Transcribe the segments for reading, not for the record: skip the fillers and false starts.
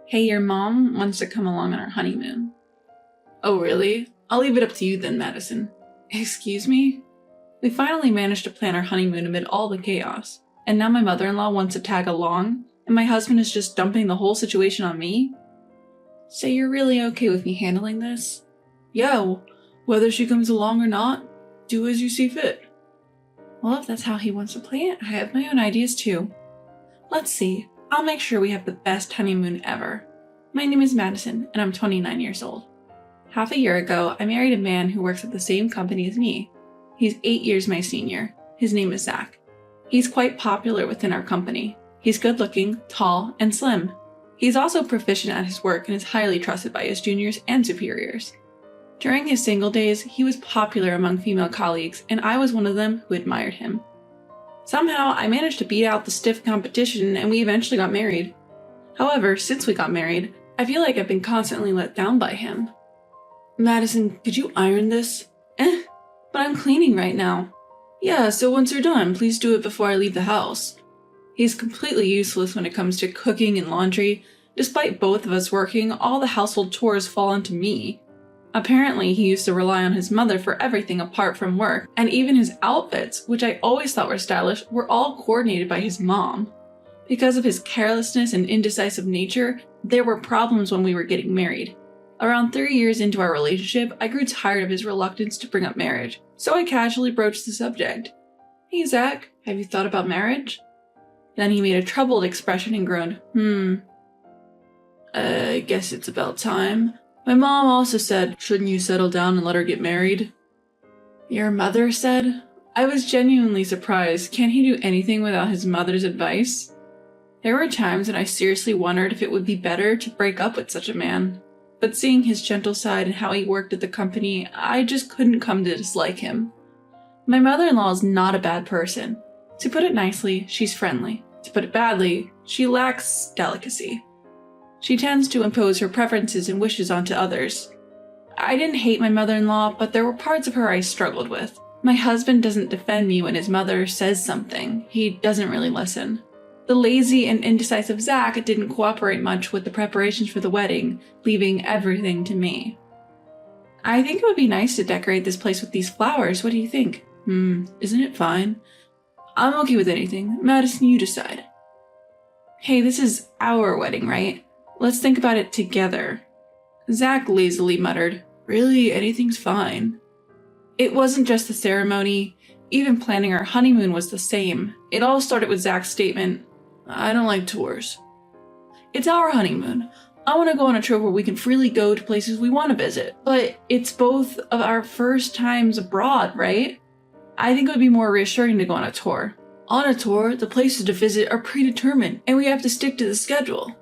Hey, your mom wants to come along on our honeymoon. Oh, really? I'll leave it up to you then, Madison. Excuse me? We finally managed to plan our honeymoon amid all the chaos, and now my mother-in-law wants to tag along, and my husband is just dumping the whole situation on me? So you're really okay with me handling this? Yeah, whether she comes along or not, do as you see fit. Well, if that's how he wants to play it, I have my own ideas too. Let's see. I'll make sure we have the best honeymoon ever. My name is Madison, and I'm 29 years old. Half a year ago, I married a man who works at the same company as me. He's 8 years my senior. His name is Zach. He's quite popular within our company. He's good-looking, tall, and slim. He's also proficient at his work and is highly trusted by his juniors and superiors. During his single days, he was popular among female colleagues, and I was one of them who admired him. Somehow, I managed to beat out the stiff competition and we eventually got married. However, since we got married, I feel like I've been constantly let down by him. Madison, could you iron this? But I'm cleaning right now. Yeah, so once you're done, please do it before I leave the house. He's completely useless when it comes to cooking and laundry. Despite both of us working, all the household chores fall onto me. Apparently, he used to rely on his mother for everything apart from work, and even his outfits, which I always thought were stylish, were all coordinated by his mom. Because of his carelessness and indecisive nature, there were problems when we were getting married. Around 3 years into our relationship, I grew tired of his reluctance to bring up marriage, so I casually broached the subject. Hey Zach, have you thought about marriage? Then he made a troubled expression and groaned, I guess it's about time. My mom also said, shouldn't you settle down and let her get married? Your mother said? I was genuinely surprised. Can't he do anything without his mother's advice? There were times when I seriously wondered if it would be better to break up with such a man. But seeing his gentle side and how he worked at the company, I just couldn't come to dislike him. My mother-in-law is not a bad person. To put it nicely, she's friendly. To put it badly, she lacks delicacy. She tends to impose her preferences and wishes onto others. I didn't hate my mother-in-law, but there were parts of her I struggled with. My husband doesn't defend me when his mother says something. He doesn't really listen. The lazy and indecisive Zach didn't cooperate much with the preparations for the wedding, leaving everything to me. I think it would be nice to decorate this place with these flowers. What do you think? Isn't it fine? I'm okay with anything. Madison, you decide. Hey, this is our wedding, right? Let's think about it together. Zach lazily muttered, really, anything's fine. It wasn't just the ceremony. Even planning our honeymoon was the same. It all started with Zach's statement, I don't like tours. It's our honeymoon. I want to go on a trip where we can freely go to places we want to visit. But it's both of our first times abroad, right? I think it would be more reassuring to go on a tour. On a tour, the places to visit are predetermined, and we have to stick to the schedule.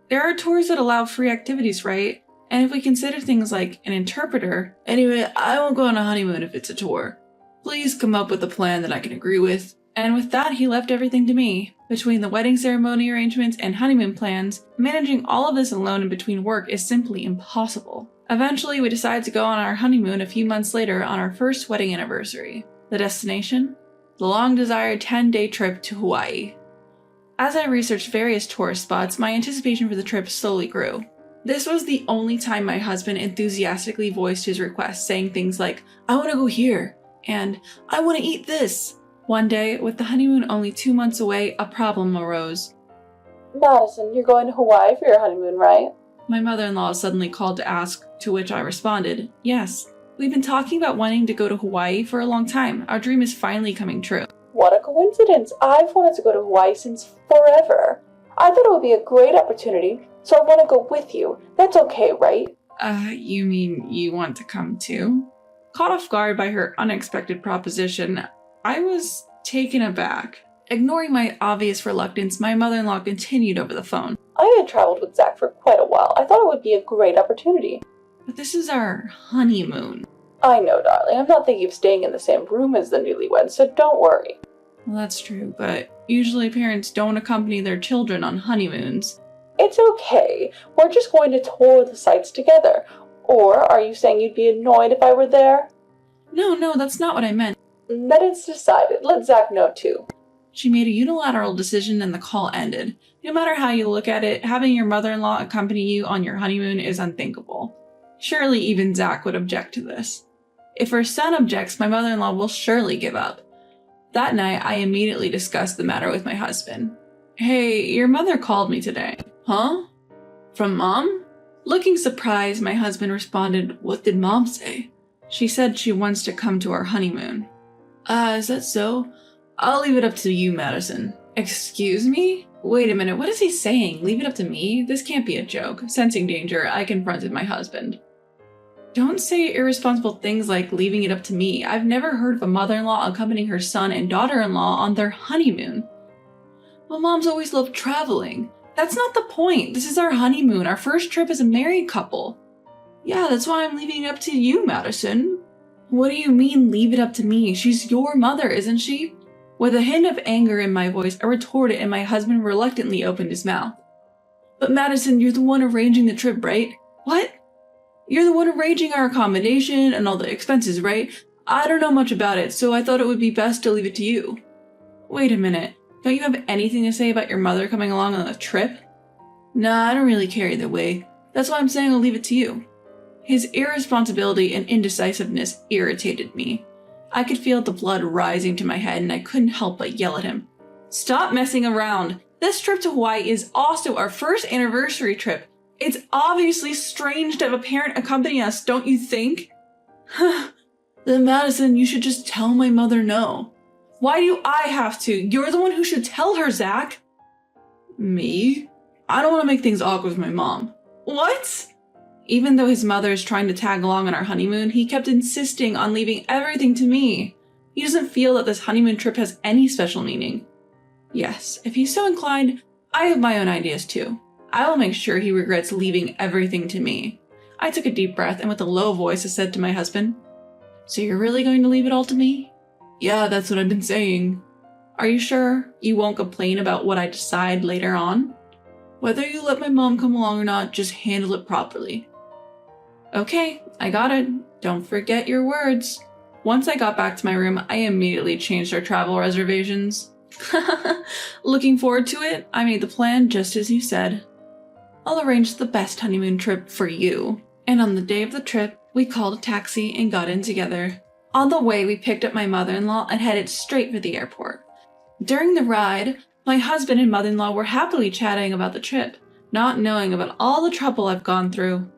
There are tours that allow free activities, right? And if we consider things like an interpreter, anyway, I won't go on a honeymoon if it's a tour. Please come up with a plan that I can agree with. And with that, he left everything to me. Between the wedding ceremony arrangements and honeymoon plans, managing all of this alone in between work is simply impossible. Eventually, we decided to go on our honeymoon a few months later on our first wedding anniversary. The destination? The long-desired 10-day trip to Hawaii. As I researched various tourist spots, my anticipation for the trip slowly grew. This was the only time my husband enthusiastically voiced his request, saying things like, I want to go here, and I want to eat this. One day, with the honeymoon only 2 months away, a problem arose. Madison, you're going to Hawaii for your honeymoon, right? My mother-in-law suddenly called to ask, to which I responded, yes. We've been talking about wanting to go to Hawaii for a long time. Our dream is finally coming true. What a coincidence. I've wanted to go to Hawaii since forever. I thought it would be a great opportunity, so I want to go with you. That's okay, right? You mean you want to come too? Caught off guard by her unexpected proposition, I was taken aback. Ignoring my obvious reluctance, my mother-in-law continued over the phone. I had traveled with Zach for quite a while. I thought it would be a great opportunity. But this is our honeymoon. I know, darling. I'm not thinking of staying in the same room as the newlyweds, so don't worry. Well, that's true, but usually parents don't accompany their children on honeymoons. It's okay. We're just going to tour the sites together. Or are you saying you'd be annoyed if I were there? No, that's not what I meant. Then it's decided. Let Zach know too. She made a unilateral decision and the call ended. No matter how you look at it, having your mother-in-law accompany you on your honeymoon is unthinkable. Surely even Zach would object to this. If her son objects, my mother-in-law will surely give up. That night, I immediately discussed the matter with my husband. Hey, your mother called me today. Huh? From Mom? Looking surprised, my husband responded, What did Mom say? She said she wants to come to our honeymoon. Is that so? I'll leave it up to you, Madison. Excuse me? Wait a minute, what is he saying? Leave it up to me? This can't be a joke. Sensing danger, I confronted my husband. Don't say irresponsible things like leaving it up to me. I've never heard of a mother-in-law accompanying her son and daughter-in-law on their honeymoon. Well, Mom's always loved traveling. That's not the point. This is our honeymoon, our first trip as a married couple. Yeah, that's why I'm leaving it up to you, Madison. What do you mean, leave it up to me? She's your mother, isn't she? With a hint of anger in my voice, I retorted and my husband reluctantly opened his mouth. But Madison, you're the one arranging the trip, right? What? You're the one arranging our accommodation and all the expenses, right? I don't know much about it, so I thought it would be best to leave it to you. Wait a minute. Don't you have anything to say about your mother coming along on the trip? Nah, I don't really care either way. That's why I'm saying I'll leave it to you. His irresponsibility and indecisiveness irritated me. I could feel the blood rising to my head and I couldn't help but yell at him. Stop messing around. This trip to Hawaii is also our first anniversary trip. It's obviously strange to have a parent accompany us, don't you think? Then Madison, you should just tell my mother no. Why do I have to? You're the one who should tell her, Zach. Me? I don't want to make things awkward with my mom. What? Even though his mother is trying to tag along on our honeymoon, he kept insisting on leaving everything to me. He doesn't feel that this honeymoon trip has any special meaning. Yes, if he's so inclined, I have my own ideas too. I will make sure he regrets leaving everything to me. I took a deep breath and with a low voice I said to my husband, So you're really going to leave it all to me? Yeah, that's what I've been saying. Are you sure you won't complain about what I decide later on? Whether you let my mom come along or not, just handle it properly. Okay, I got it. Don't forget your words. Once I got back to my room, I immediately changed our travel reservations. Looking forward to it, I made the plan just as you said. I'll arrange the best honeymoon trip for you. And on the day of the trip, we called a taxi and got in together. On the way, we picked up my mother-in-law and headed straight for the airport. During the ride, my husband and mother-in-law were happily chatting about the trip, not knowing about all the trouble I've gone through.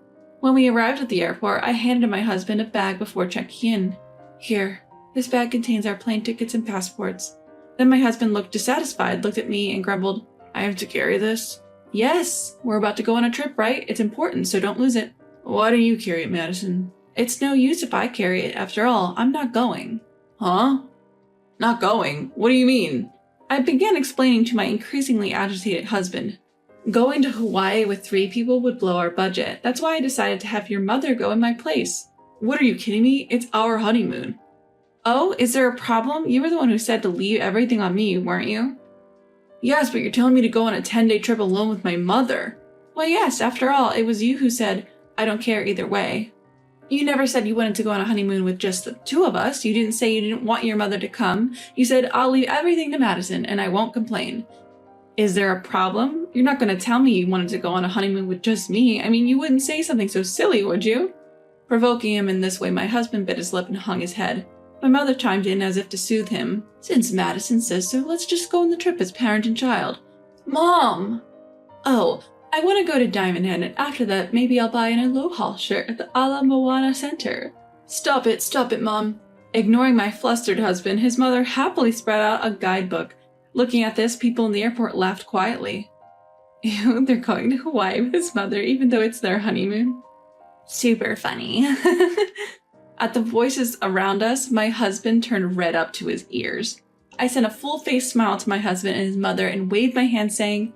When we arrived at the airport, I handed my husband a bag before checking in. Here, this bag contains our plane tickets and passports. Then my husband looked dissatisfied, looked at me and grumbled, I have to carry this? Yes, we're about to go on a trip, right? It's important, so don't lose it. Why don't you carry it, Madison? It's no use if I carry it. After all, I'm not going. Huh? Not going? What do you mean? I began explaining to my increasingly agitated husband. Going to Hawaii with 3 people would blow our budget. That's why I decided to have your mother go in my place. What are you kidding me? It's our honeymoon. Oh, is there a problem? You were the one who said to leave everything on me, weren't you? Yes, but you're telling me to go on a 10-day trip alone with my mother. Well, yes, after all, it was you who said, I don't care either way. You never said you wanted to go on a honeymoon with just the 2 of us. You didn't say you didn't want your mother to come. You said, I'll leave everything to Madison and I won't complain. Is there a problem? You're not going to tell me you wanted to go on a honeymoon with just me. I mean, you wouldn't say something so silly, would you? Provoking him in this way, my husband bit his lip and hung his head. My mother chimed in as if to soothe him. Since Madison says so, let's just go on the trip as parent and child. Mom! Oh, I want to go to Diamond Head, and after that, maybe I'll buy an Aloha shirt at the Ala Moana Center. Stop it, Mom. Ignoring my flustered husband, his mother happily spread out a guidebook. Looking at this, people in the airport laughed quietly. Ew, they're going to Hawaii with his mother, even though it's their honeymoon. Super funny. At the voices around us, my husband turned red up to his ears. I sent a full-faced smile to my husband and his mother and waved my hand saying,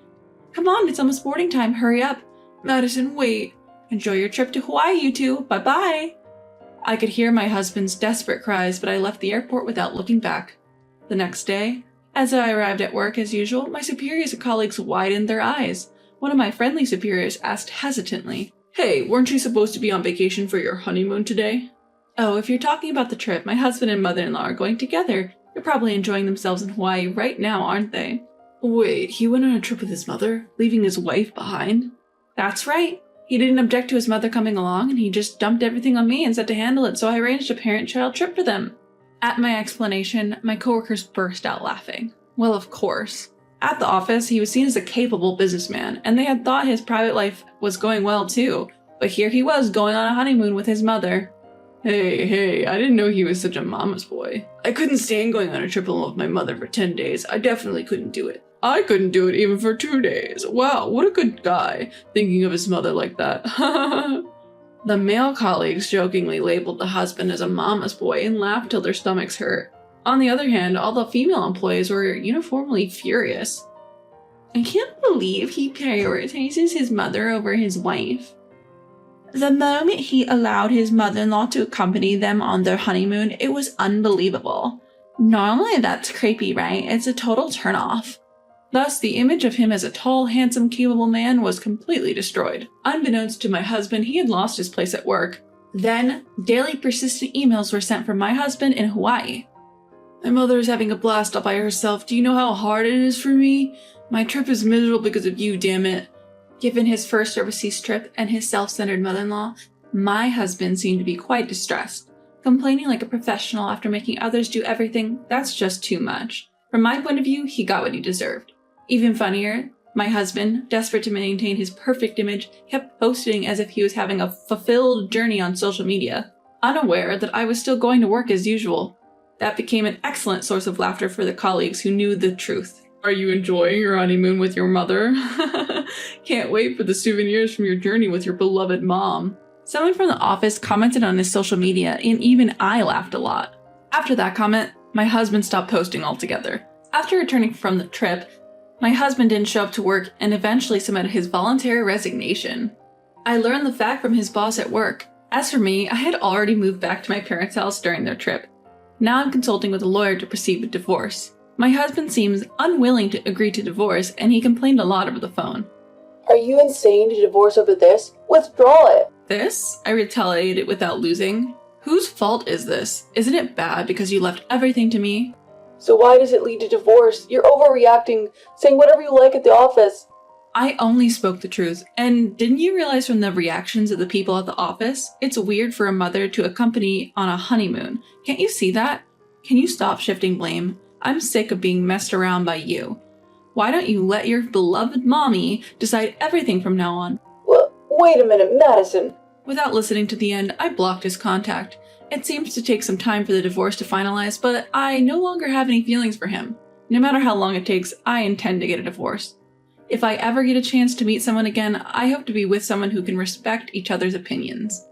Come on, it's almost boarding time, hurry up. Madison, wait. Enjoy your trip to Hawaii, you two. Bye-bye. I could hear my husband's desperate cries, but I left the airport without looking back. The next day, as I arrived at work as usual, my superiors and colleagues widened their eyes. One of my friendly superiors asked hesitantly, Hey, weren't you supposed to be on vacation for your honeymoon today? Oh, if you're talking about the trip, my husband and mother-in-law are going together. They're probably enjoying themselves in Hawaii right now, aren't they? Wait, he went on a trip with his mother, leaving his wife behind? That's right. He didn't object to his mother coming along, and he just dumped everything on me and said to handle it, so I arranged a parent-child trip for them. At my explanation, my coworkers burst out laughing. Well, of course. At the office, he was seen as a capable businessman, and they had thought his private life was going well too, but here he was going on a honeymoon with his mother. Hey, I didn't know he was such a mama's boy. I couldn't stand going on a trip alone with my mother for 10 days. I definitely couldn't do it. I couldn't do it even for 2 days. Wow, what a good guy, thinking of his mother like that. The male colleagues jokingly labeled the husband as a mama's boy and laughed till their stomachs hurt. On the other hand, all the female employees were uniformly furious. I can't believe he prioritizes his mother over his wife. The moment he allowed his mother-in-law to accompany them on their honeymoon, it was unbelievable. Normally that's creepy, right? It's a total turnoff. Thus, the image of him as a tall, handsome, capable man was completely destroyed. Unbeknownst to my husband, he had lost his place at work. Then, daily persistent emails were sent from my husband in Hawaii. My mother is having a blast all by herself. Do you know how hard it is for me? My trip is miserable because of you, damn it. Given his first overseas trip and his self-centered mother-in-law, my husband seemed to be quite distressed. Complaining like a professional after making others do everything, that's just too much. From my point of view, he got what he deserved. Even funnier, my husband, desperate to maintain his perfect image, kept posting as if he was having a fulfilled journey on social media, unaware that I was still going to work as usual. That became an excellent source of laughter for the colleagues who knew the truth. Are you enjoying your honeymoon with your mother? Can't wait for the souvenirs from your journey with your beloved mom. Someone from the office commented on his social media, and even I laughed a lot. After that comment, my husband stopped posting altogether. After returning from the trip, my husband didn't show up to work and eventually submitted his voluntary resignation. I learned the fact from his boss at work. As for me, I had already moved back to my parents' house during their trip. Now I'm consulting with a lawyer to proceed with divorce. My husband seems unwilling to agree to divorce, and he complained a lot over the phone. Are you insane to divorce over this? Withdraw it! This? I retaliated without losing. Whose fault is this? Isn't it bad because you left everything to me? So why does it lead to divorce? You're overreacting, saying whatever you like at the office. I only spoke the truth, and didn't you realize from the reactions of the people at the office? It's weird for a mother to accompany on a honeymoon. Can't you see that? Can you stop shifting blame? I'm sick of being messed around by you. Why don't you let your beloved mommy decide everything from now on? Well, wait a minute, Madison. Without listening to the end, I blocked his contact. It seems to take some time for the divorce to finalize, but I no longer have any feelings for him. No matter how long it takes, I intend to get a divorce. If I ever get a chance to meet someone again, I hope to be with someone who can respect each other's opinions.